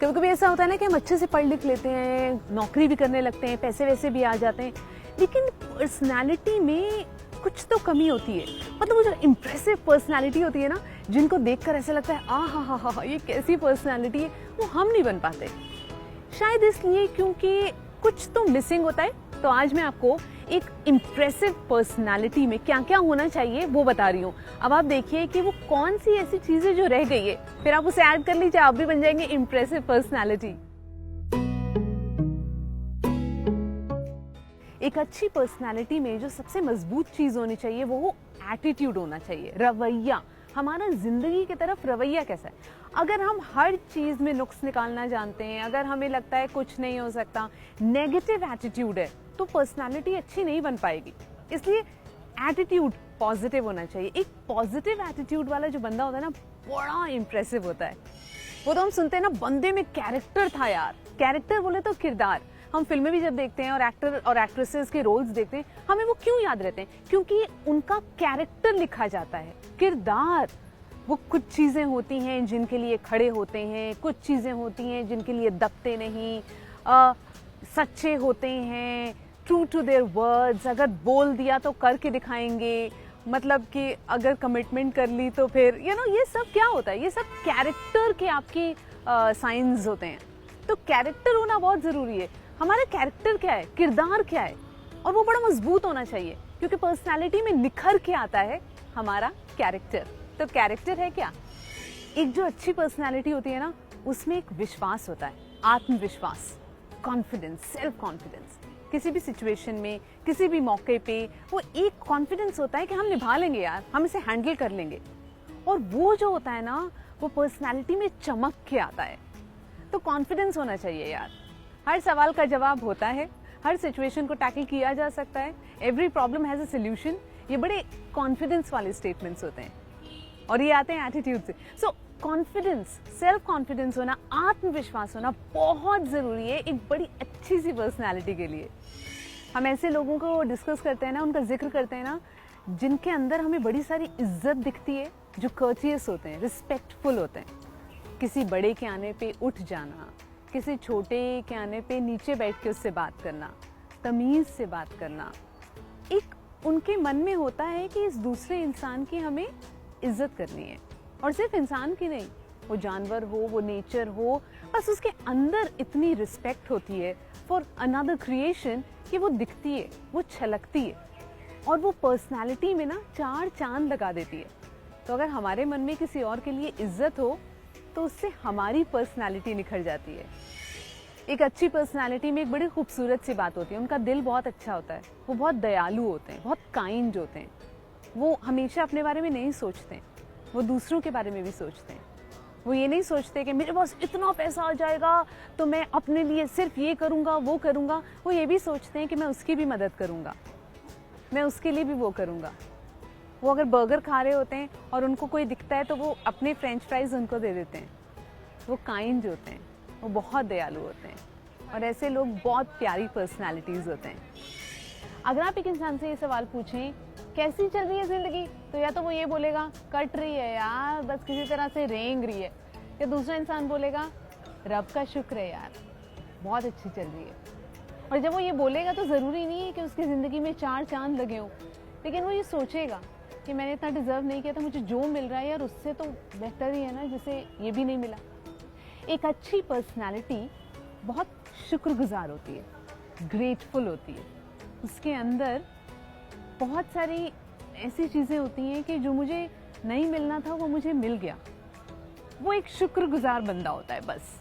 कभी कभी ऐसा होता है ना कि हम अच्छे से पढ़ लिख लेते हैं, नौकरी भी करने लगते हैं, पैसे वैसे भी आ जाते हैं, लेकिन पर्सनालिटी में कुछ तो कमी होती है। मतलब वो जो इम्प्रेसिव पर्सनालिटी होती है ना, जिनको देखकर ऐसा लगता है हा ये कैसी पर्सनालिटी है, वो हम नहीं बन पाते। शायद इसलिए क्योंकि कुछ तो मिसिंग होता है। तो आज मैं आपको एक इम्प्रेसिव पर्सनालिटी में क्या क्या होना चाहिए वो बता रही हूँ। अब आप देखिए कि वो कौन सी ऐसी चीजें जो रह गई है, फिर आप उसे ऐड कर लीजिए, आप भी बन जाएंगे इम्प्रेसिव पर्सनालिटी। एक अच्छी पर्सनालिटी में जो सबसे मजबूत चीज होनी चाहिए वो एटीट्यूड होना चाहिए, रवैया। हमारा जिंदगी की तरफ रवैया कैसा है। अगर हम हर चीज में नुक्स निकालना जानते हैं, अगर हमें लगता है कुछ नहीं हो सकता, नेगेटिव एटीट्यूड है, तो पर्सनालिटी अच्छी नहीं बन पाएगी। इसलिए एटीट्यूड पॉजिटिव होना चाहिए। एक पॉजिटिव एटीट्यूड वाला जो बंदा होता है ना, बड़ा इंप्रेसिव होता है। वो तो हम सुनते हैं ना, बंदे में कैरेक्टर था यार। कैरेक्टर बोले तो किरदार। हम फिल्में भी जब देखते हैं और एक्टर और एक्ट्रेसेस के रोल्स देखते हैं, हमें वो क्यों याद रहते हैं? क्योंकि उनका कैरेक्टर लिखा जाता है, किरदार। वो कुछ चीजें होती हैं जिनके लिए खड़े होते हैं, कुछ चीजें होती हैं जिनके लिए दबते नहीं, सच्चे होते हैं, ट्रू टू देयर वर्ड्स। अगर बोल दिया तो करके दिखाएंगे, मतलब कि अगर कमिटमेंट कर ली तो फिर ये सब क्या होता है? ये सब कैरेक्टर के आपकी साइंस होते हैं। तो कैरेक्टर होना बहुत जरूरी है। हमारा कैरेक्टर क्या है, किरदार क्या है, और वो बड़ा मजबूत होना चाहिए, क्योंकि पर्सनालिटी में निखर के आता है हमारा कैरेक्टर। तो कैरेक्टर है क्या? एक जो अच्छी पर्सनालिटी होती है ना, उसमें एक विश्वास होता है, आत्मविश्वास, कॉन्फिडेंस, सेल्फ कॉन्फिडेंस। किसी भी सिचुएशन में, किसी भी मौके पे वो एक कॉन्फिडेंस होता है कि हम निभा लेंगे यार, हम इसे हैंडल कर लेंगे। और वो जो होता है ना, वो पर्सनालिटी में चमक के आता है। तो कॉन्फिडेंस होना चाहिए यार। हर सवाल का जवाब होता है, हर सिचुएशन को टैकल किया जा सकता है, every problem has a solution. ये बड़े कॉन्फिडेंस वाले स्टेटमेंट्स होते हैं, और ये आते हैं एटीट्यूड से। सो कॉन्फिडेंस, सेल्फ कॉन्फिडेंस होना, आत्मविश्वास होना बहुत जरूरी है एक बड़ी अच्छी सी पर्सनालिटी के लिए। हम ऐसे लोगों को डिस्कस करते हैं ना, उनका जिक्र करते हैं ना, जिनके अंदर हमें बड़ी सारी इज्जत दिखती है, जो कर्टियस होते हैं, रिस्पेक्टफुल होते हैं। किसी बड़े के आने पे उठ जाना, किसी छोटे के आने पे नीचे बैठ के उससे बात करना, तमीज से बात करना। एक उनके मन में होता है कि इस दूसरे इंसान की हमें इज्जत करनी है, और सिर्फ इंसान की नहीं, वो जानवर हो, वो नेचर हो, बस उसके अंदर इतनी रिस्पेक्ट होती है फॉर अनदर क्रिएशन कि वो दिखती है, वो छलकती है, और वो पर्सनालिटी में ना 4 चांद लगा देती है। तो अगर हमारे मन में किसी और के लिए इज्जत हो, तो उससे हमारी पर्सनालिटी निखर जाती है। एक अच्छी पर्सनालिटी में एक बड़ी खूबसूरत सी बात होती है, उनका दिल बहुत अच्छा होता है, वो बहुत दयालु होते हैं, बहुत काइंड होते हैं। वो हमेशा अपने बारे में नहीं सोचते, वो दूसरों के बारे में भी सोचते हैं। वो ये नहीं सोचते कि मेरे पास इतना पैसा आ जाएगा तो मैं अपने लिए सिर्फ ये करूँगा, वो करूँगा। वो ये भी सोचते हैं कि मैं उसकी भी मदद करूँगा, मैं उसके लिए भी वो करूँगा। वो अगर बर्गर खा रहे होते हैं और उनको कोई दिखता है तो वो अपने फ्रेंच फ्राइज उनको दे देते हैं। वो काइंड होते हैं, वो बहुत दयालु होते हैं, और ऐसे लोग बहुत प्यारी पर्सनालिटीज होते हैं। अगर आप एक इंसान से ये सवाल पूछें कैसी चल रही है जिंदगी, तो या तो वो ये बोलेगा कट रही है यार, बस किसी तरह से रेंग रही है, या दूसरा इंसान बोलेगा रब का शुक्र है यार, बहुत अच्छी चल रही है। और जब वो ये बोलेगा तो जरूरी नहीं है कि उसकी जिंदगी में 4 चांद लगे हों, लेकिन वो ये सोचेगा कि मैंने इतना डिजर्व नहीं किया था, मुझे जो मिल रहा है यार उससे तो बेहतर ही है ना, जिसे ये भी नहीं मिला। एक अच्छी पर्सनालिटी बहुत शुक्रगुजार होती है, ग्रेटफुल होती है। उसके अंदर बहुत सारी ऐसी चीज़ें होती हैं कि जो मुझे नहीं मिलना था वो मुझे मिल गया। वो एक शुक्रगुजार बंदा होता है। बस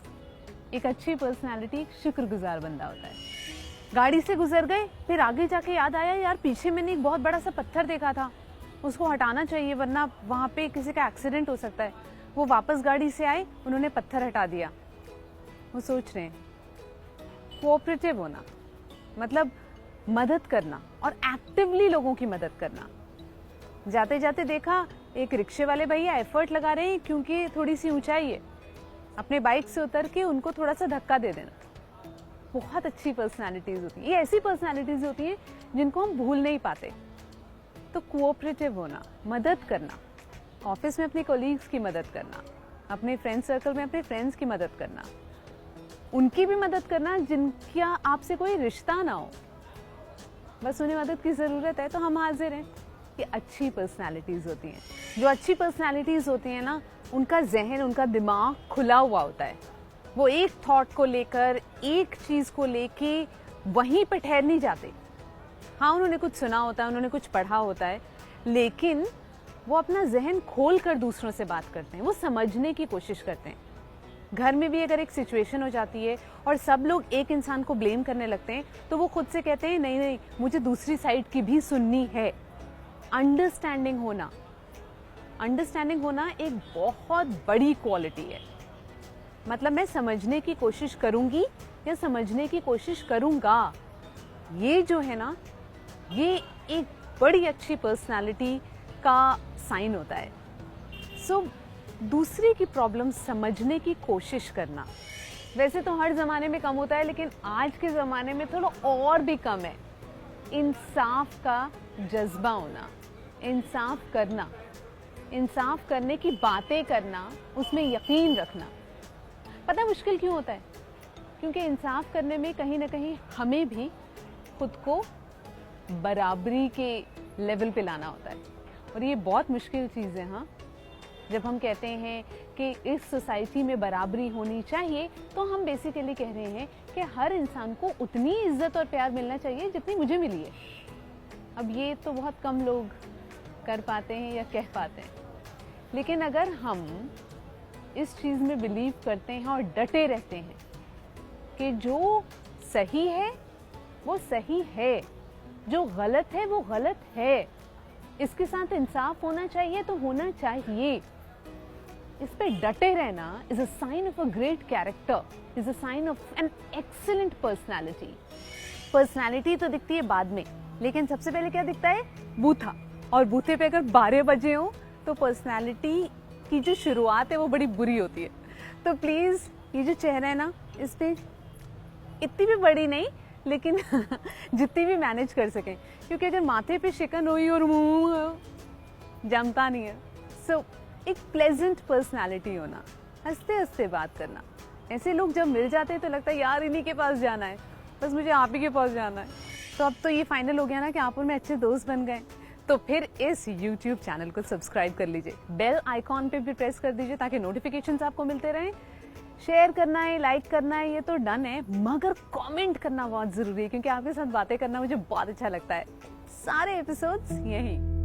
एक अच्छी पर्सनालिटी एक शुक्रगुजार बंदा होता है। गाड़ी से गुजर गए, फिर आगे जाके याद आया यार पीछे मैंने एक बहुत बड़ा सा पत्थर देखा था, उसको हटाना चाहिए वरना वहाँ पे किसी का एक्सीडेंट हो सकता है। वो वापस गाड़ी से आए, उन्होंने पत्थर हटा दिया। वो सोच रहे हैं। कोऑपरेटिव होना मतलब मदद करना, और एक्टिवली लोगों की मदद करना। जाते जाते देखा एक रिक्शे वाले भैया एफर्ट लगा रहे हैं क्योंकि थोड़ी सी ऊंचाई है, अपने बाइक से उतर के उनको थोड़ा सा धक्का दे देना। बहुत अच्छी पर्सनालिटीज होती है। ये ऐसी पर्सनालिटीज होती हैं जिनको हम भूल नहीं पाते। तो कोऑपरेटिव होना, मदद करना, ऑफिस में अपने कोलीग्स की मदद करना, अपने फ्रेंड सर्कल में अपने फ्रेंड्स की मदद करना, उनकी भी मदद करना जिनका आपसे कोई रिश्ता ना हो, बस उन्हें मदद की ज़रूरत है तो हम हाजिर हैं। ये अच्छी पर्सनालिटीज़ होती हैं। जो अच्छी पर्सनालिटीज़ होती हैं ना, उनका जहन, उनका दिमाग खुला हुआ होता है। वो एक थॉट को लेकर, एक चीज़ को लेके वहीं पर ठहर नहीं जाते। हाँ, उन्होंने कुछ सुना होता है, उन्होंने कुछ पढ़ा होता है, लेकिन वो अपना जहन खोल कर दूसरों से बात करते हैं, वो समझने की कोशिश करते हैं। घर में भी अगर एक सिचुएशन हो जाती है और सब लोग एक इंसान को ब्लेम करने लगते हैं, तो वो खुद से कहते हैं नहीं नहीं, मुझे दूसरी साइड की भी सुननी है। अंडरस्टैंडिंग होना एक बहुत बड़ी क्वालिटी है। मतलब मैं समझने की कोशिश करूंगी या समझने की कोशिश करूंगा, ये जो है ना, ये एक बड़ी अच्छी पर्सनालिटी का साइन होता है। सो दूसरे की प्रॉब्लम समझने की कोशिश करना, वैसे तो हर ज़माने में कम होता है, लेकिन आज के ज़माने में थोड़ा और भी कम है। इंसाफ का जज्बा होना, इंसाफ करना, इंसाफ करने की बातें करना, उसमें यकीन रखना। पता है मुश्किल क्यों होता है? क्योंकि इंसाफ करने में कहीं ना कहीं हमें भी खुद को बराबरी के लेवल पे लाना होता है, और ये बहुत मुश्किल चीज़ है। हाँ, जब हम कहते हैं कि इस सोसाइटी में बराबरी होनी चाहिए, तो हम बेसिकली कह रहे हैं कि हर इंसान को उतनी इज्जत और प्यार मिलना चाहिए जितनी मुझे मिली है। अब ये तो बहुत कम लोग कर पाते हैं या कह पाते हैं, लेकिन अगर हम इस चीज़ में बिलीव करते हैं और डटे रहते हैं कि जो सही है वो सही है, जो गलत है वो गलत है, इसके साथ इंसाफ होना चाहिए तो होना चाहिए, इस पे डटे रहना is a sign of a great character, is a sign of an excellent personality. Personality तो दिखती है बाद में, लेकिन सबसे पहले क्या दिखता है? बूथा। और बूथे पे अगर 12 बजे हो तो पर्सनैलिटी की जो शुरुआत है वो बड़ी बुरी होती है। तो प्लीज़ ये जो चेहरा है ना, इस पे इतनी भी बड़ी नहीं, लेकिन जितनी भी मैनेज कर सकें, क्योंकि अगर माथे पे शिकन हुई और मुंह जमता नहीं है। सो एक प्लेजेंट पर्सनालिटी होना, हंसते हंसते बात करना। ऐसे लोग जब मिल जाते हैं तो लगता है यार इन्हीं के पास जाना है, बस मुझे आप ही के पास जाना है। तो अब तो ये फाइनल हो गया ना कि आप और मैं अच्छे दोस्त बन गए। तो फिर इस YouTube चैनल को सब्सक्राइब कर लीजिए, बेल आइकॉन पे भी प्रेस कर दीजिए ताकि नोटिफिकेशंस आपको मिलते रहें। शेयर करना है, लाइक करना है, ये तो डन है, मगर कमेंट करना बहुत जरूरी है, क्योंकि आपके साथ बातें करना मुझे बहुत अच्छा लगता है। सारे एपिसोड्स यहीं